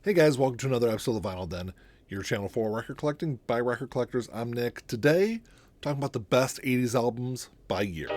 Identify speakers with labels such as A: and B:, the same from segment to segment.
A: Hey guys, welcome to another episode of Vinyl Den, your channel for record collecting by record collectors. I'm Nick. Today, I'm talking about the best 80s albums by year.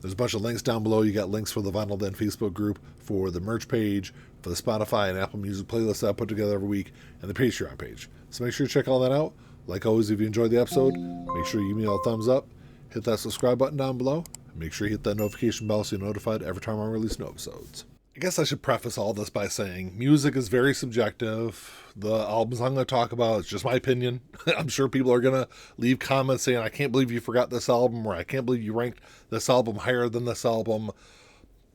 A: There's a bunch of links down below. You got links for the Vinyl Den Facebook group, for the merch page, for the Spotify and Apple Music playlist that I put together every week, and the Patreon page. So make sure you check all that out. Like always, if you enjoyed the episode, make sure you give me a thumbs up, hit that subscribe button down below, and make sure you hit that notification bell so you're notified every time I release new episodes. I guess I should preface all this by saying music is very subjective. The albums I'm going to talk about is just my opinion. I'm sure people are going to leave comments saying, I can't believe you forgot this album, or I can't believe you ranked this album higher than this album.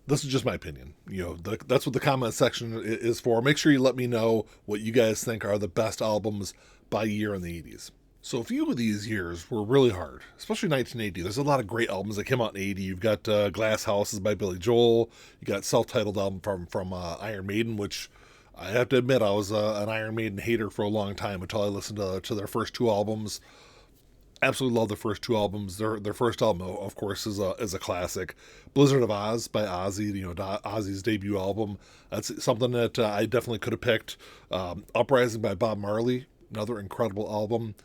A: This is just my opinion. That's what the comment section is for. Make sure you let me know what you guys think are the best albums by year in the 80s. So a few of these years were really hard, especially 1980. There's a lot of great albums that came out in 80. You've got Glass Houses by Billy Joel. You got self-titled album from Iron Maiden, which I have to admit I was an Iron Maiden hater for a long time until I listened to their first two albums. Absolutely love the first two albums. Their first album, of course, is a classic. Blizzard of Oz by Ozzy, Ozzy's debut album. That's something that I definitely could have picked. Uprising by Bob Marley, another incredible album.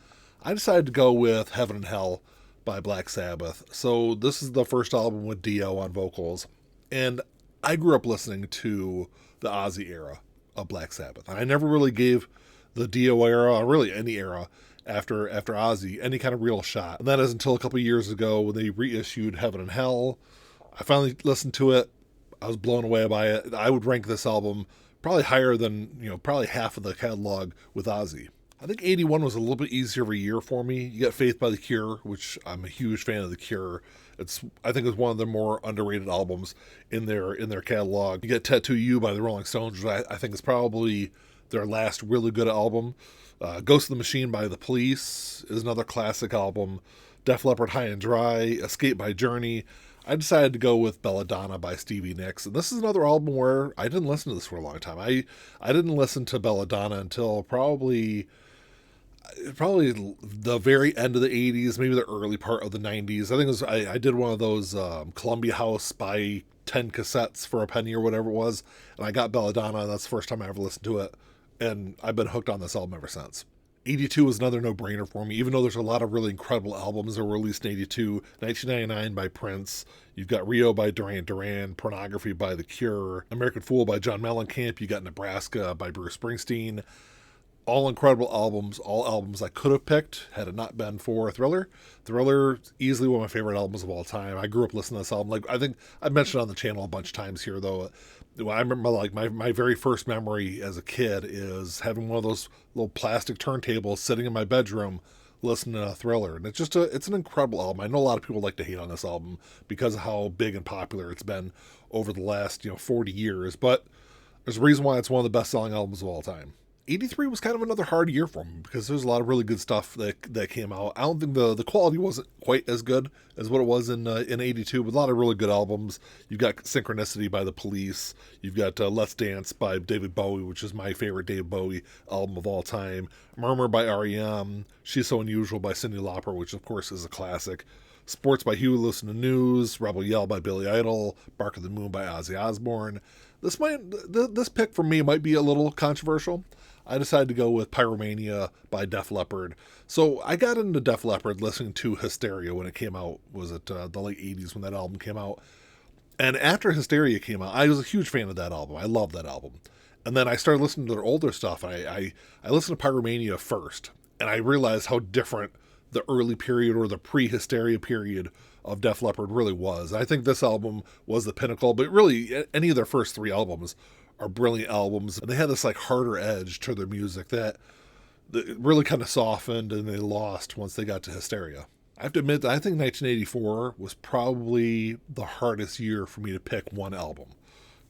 A: I decided to go with Heaven and Hell by Black Sabbath. So this is the first album with Dio on vocals. And I grew up listening to the Ozzy era of Black Sabbath. And I never really gave the Dio era, or really any era, after Ozzy, any kind of real shot. And that is until a couple of years ago when they reissued Heaven and Hell. I finally listened to it. I was blown away by it. I would rank this album probably higher than, probably half of the catalog with Ozzy. I think 81 was a little bit easier of a year for me. You got Faith by The Cure, which I'm a huge fan of The Cure. I think it's one of their more underrated albums in their catalog. You got Tattoo You by the Rolling Stones, which I think is probably their last really good album. Ghost of the Machine by The Police is another classic album. Def Leppard High and Dry, Escape by Journey. I decided to go with Belladonna by Stevie Nicks. And this is another album where I didn't listen to this for a long time. I didn't listen to Belladonna until probably the very end of the 80s, maybe the early part of the 90s. I think it was, I did one of those Columbia House buy 10 cassettes for a penny or whatever it was, and I got Belladonna, and that's the first time I ever listened to it, and I've been hooked on this album ever since. 82 was another no-brainer for me, even though there's a lot of really incredible albums that were released in 82. 1999 by Prince. You've got Rio by Duran Duran, Pornography by The Cure, American Fool by John Mellencamp. You got Nebraska by Bruce Springsteen. All incredible albums, all albums I could have picked had it not been for Thriller. Thriller, easily one of my favorite albums of all time. I grew up listening to this album. I think I've mentioned it on the channel a bunch of times here, though. I remember my very first memory as a kid is having one of those little plastic turntables sitting in my bedroom listening to Thriller. And it's an incredible album. I know a lot of people like to hate on this album because of how big and popular it's been over the last 40 years. But there's a reason why it's one of the best-selling albums of all time. 83 was kind of another hard year for me because there's a lot of really good stuff that came out. I don't think the quality wasn't quite as good as what it was in 82, but a lot of really good albums. You've got Synchronicity by The Police. You've got Let's Dance by David Bowie, which is my favorite David Bowie album of all time. Murmur by R.E.M. She's So Unusual by Cyndi Lauper, which of course is a classic. Sports by Huey Lewis and the News. Rebel Yell by Billy Idol. Bark of the Moon by Ozzy Osbourne. This pick for me might be a little controversial. I decided to go with Pyromania by Def Leppard. So I got into Def Leppard listening to Hysteria when it came out. Was it the late 80s when that album came out? And after Hysteria came out, I was a huge fan of that album. I love that album. And then I started listening to their older stuff. I listened to Pyromania first. And I realized how different the early period or the pre-Hysteria period of Def Leppard really was. I think this album was the pinnacle, but really any of their first three albums are brilliant albums. And they had this harder edge to their music that really kind of softened and they lost once they got to Hysteria. I have to admit that I think 1984 was probably the hardest year for me to pick one album.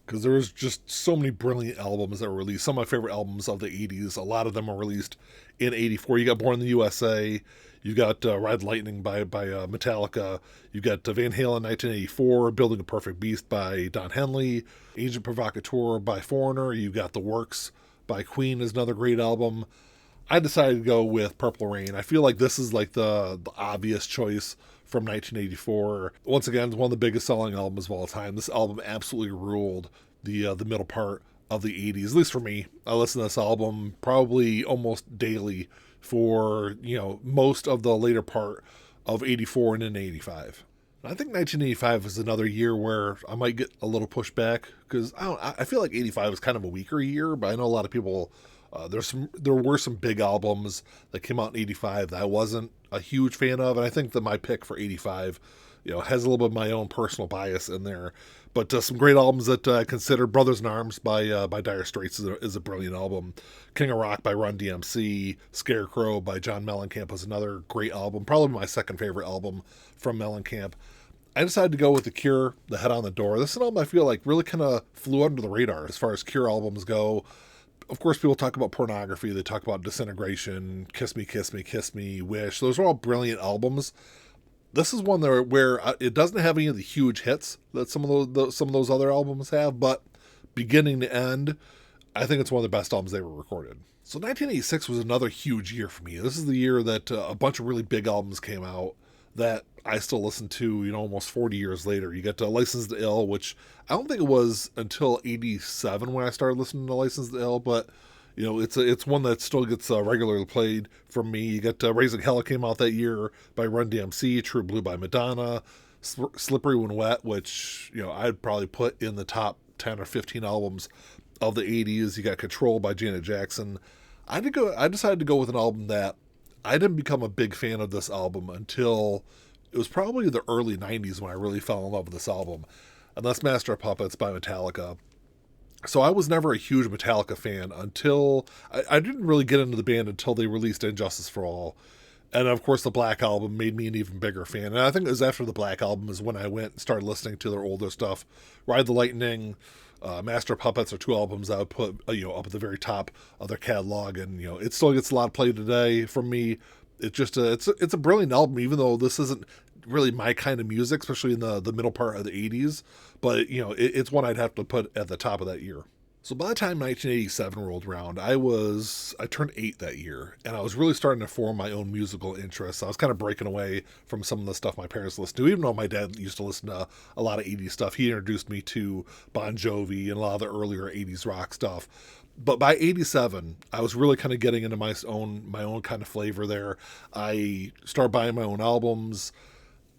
A: Because there was just so many brilliant albums that were released. Some of my favorite albums of the 80s, a lot of them were released in 84. You got Born in the USA. You got Ride Lightning by Metallica. You got Van Halen 1984, Building a Perfect Beast by Don Henley. Agent Provocateur by Foreigner. You got The Works by Queen is another great album. I decided to go with Purple Rain. I feel like this is like the obvious choice from 1984. Once again, it's one of the biggest selling albums of all time. This album absolutely ruled the middle part of the 80s, at least for me. I listened to this album probably almost daily for, most of the later part of 84 and into 85. I think 1985 is another year where I might get a little pushback because I feel like 85 was kind of a weaker year, but I know a lot of people. There were some big albums that came out in '85 that I wasn't a huge fan of, and I think that my pick for '85, has a little bit of my own personal bias in there. But some great albums that I consider: Brothers in Arms by Dire Straits is a brilliant album. King of Rock by Run DMC, Scarecrow by John Mellencamp was another great album, probably my second favorite album from Mellencamp. I decided to go with The Cure, The Head on the Door. This is an album I feel like really kind of flew under the radar as far as Cure albums go. Of course, people talk about Pornography. They talk about Disintegration, Kiss Me, Kiss Me, Kiss Me, Wish. Those are all brilliant albums. This is one where it doesn't have any of the huge hits that some of those other albums have, but beginning to end, I think it's one of the best albums they ever recorded. So 1986 was another huge year for me. This is the year that a bunch of really big albums came out that I still listen to, almost 40 years later. You get to License to Ill, which I don't think it was until 87 when I started listening to License to Ill, but, it's one that still gets regularly played from me. You get Raising Hell came out that year by Run DMC, True Blue by Madonna, Slippery When Wet, which, I'd probably put in the top 10 or 15 albums of the 80s. You got Control by Janet Jackson. I decided to go with an album that I didn't become a big fan of this album until it was probably the early 90s when I really fell in love with this album. And that's Master of Puppets by Metallica. So I was never a huge Metallica fan until I didn't really get into the band until they released Injustice for All. And of course the Black Album made me an even bigger fan. And I think it was after the Black Album is when I went and started listening to their older stuff. Ride the Lightning, Master of Puppets are two albums I would put up at the very top of their catalog, and it still gets a lot of play today from me. It's just it's a brilliant album, even though this isn't really my kind of music, especially in the middle part of the 80s. But it's one I'd have to put at the top of that year. So by the time 1987 rolled around, I turned 8 that year, and I was really starting to form my own musical interests. I was kind of breaking away from some of the stuff my parents listened to, even though my dad used to listen to a lot of 80s stuff. He introduced me to Bon Jovi and a lot of the earlier 80s rock stuff. But by 87, I was really kind of getting into my own kind of flavor there. I started buying my own albums.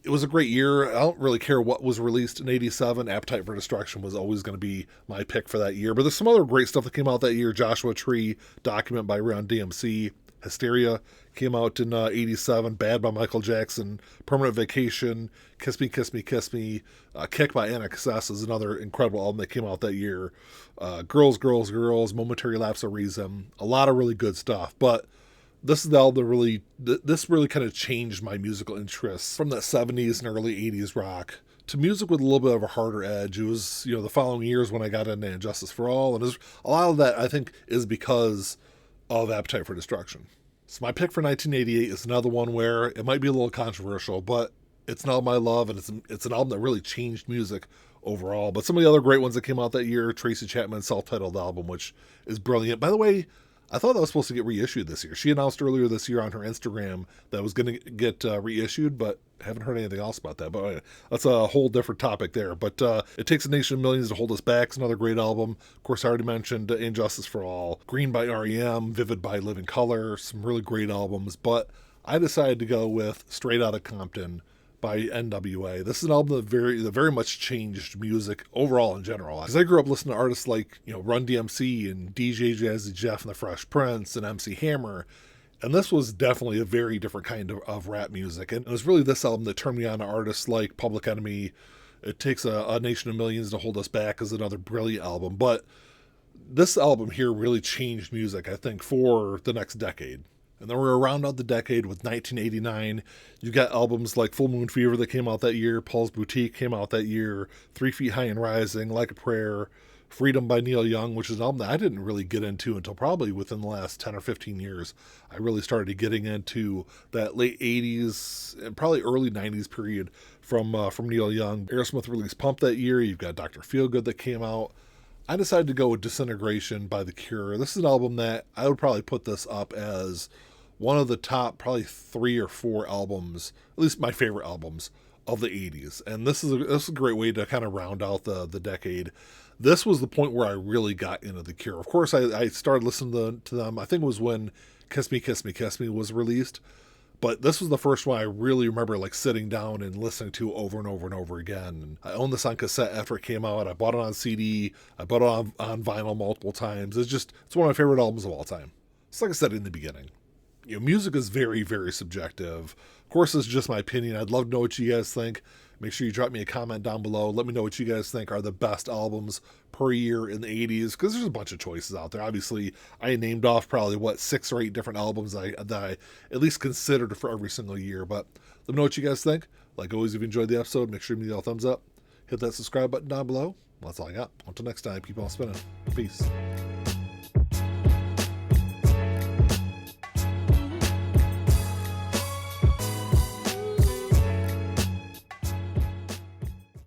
A: It was a great year. I don't really care what was released in 87. Appetite for Destruction was always going to be my pick for that year. But there's some other great stuff that came out that year. Joshua Tree, Document by Run DMC. Hysteria came out in 87. Bad by Michael Jackson. Permanent Vacation. Kiss Me, Kiss Me, Kiss Me. Kick by NXS is another incredible album that came out that year. Girls, Girls, Girls. Momentary Lapse of Reason. A lot of really good stuff. But this is the album this really kind of changed my musical interests from that 70s and early 80s rock to music with a little bit of a harder edge. It was, the following years when I got into Injustice for All, and a lot of that I think is because of Appetite for Destruction. So my pick for 1988 is another one where it might be a little controversial, but it's an album I love, and it's an album that really changed music overall. But some of the other great ones that came out that year, Tracy Chapman's self-titled album, which is brilliant. By the way, I thought that was supposed to get reissued this year. She announced earlier this year on her Instagram that it was going to get reissued, but haven't heard anything else about that. But that's a whole different topic there. But It Takes a Nation of Millions to Hold Us Back is another great album. Of course, I already mentioned Injustice for All, Green by REM, Vivid by Living Colour, some really great albums. But I decided to go with Straight Outta Compton by NWA. This is an album that very much changed music overall in general. Because I grew up listening to artists like, Run DMC and DJ Jazzy Jeff and the Fresh Prince and MC Hammer. And this was definitely a very different kind of rap music. And it was really this album that turned me on to artists like Public Enemy. It Takes a Nation of Millions to Hold Us Back is another brilliant album. But this album here really changed music, I think, for the next decade. And then we're around out the decade with 1989. You got albums like Full Moon Fever that came out that year. Paul's Boutique came out that year. 3 Feet High and Rising, Like a Prayer. Freedom by Neil Young, which is an album that I didn't really get into until probably within the last 10 or 15 years. I really started getting into that late 80s and probably early 90s period from Neil Young. Aerosmith released Pump that year. You've got Dr. Feelgood that came out. I decided to go with Disintegration by The Cure. This is an album that I would probably put this up as one of the top probably 3 or 4 albums, at least my favorite albums of the 80s. And this is a great way to kind of round out the decade. This was the point where I really got into The Cure. Of course, I started listening to them. I think it was when Kiss Me, Kiss Me, Kiss Me was released. But this was the first one I really remember like sitting down and listening to over and over and over again. And I owned this on cassette after it came out. I bought it on CD. I bought it on vinyl multiple times. It's one of my favorite albums of all time. It's like I said in the beginning. Music is very, very subjective. Of course, this is just my opinion. I'd love to know what you guys think. Make sure you drop me a comment down below. Let me know what you guys think are the best albums per year in the 80s, because there's a bunch of choices out there. Obviously, I named off probably, 6 or 8 different albums that I at least considered for every single year. But let me know what you guys think. Like always, if you enjoyed the episode, make sure you give me a thumbs up. Hit that subscribe button down below. That's all I got. Until next time, keep on spinning. Peace.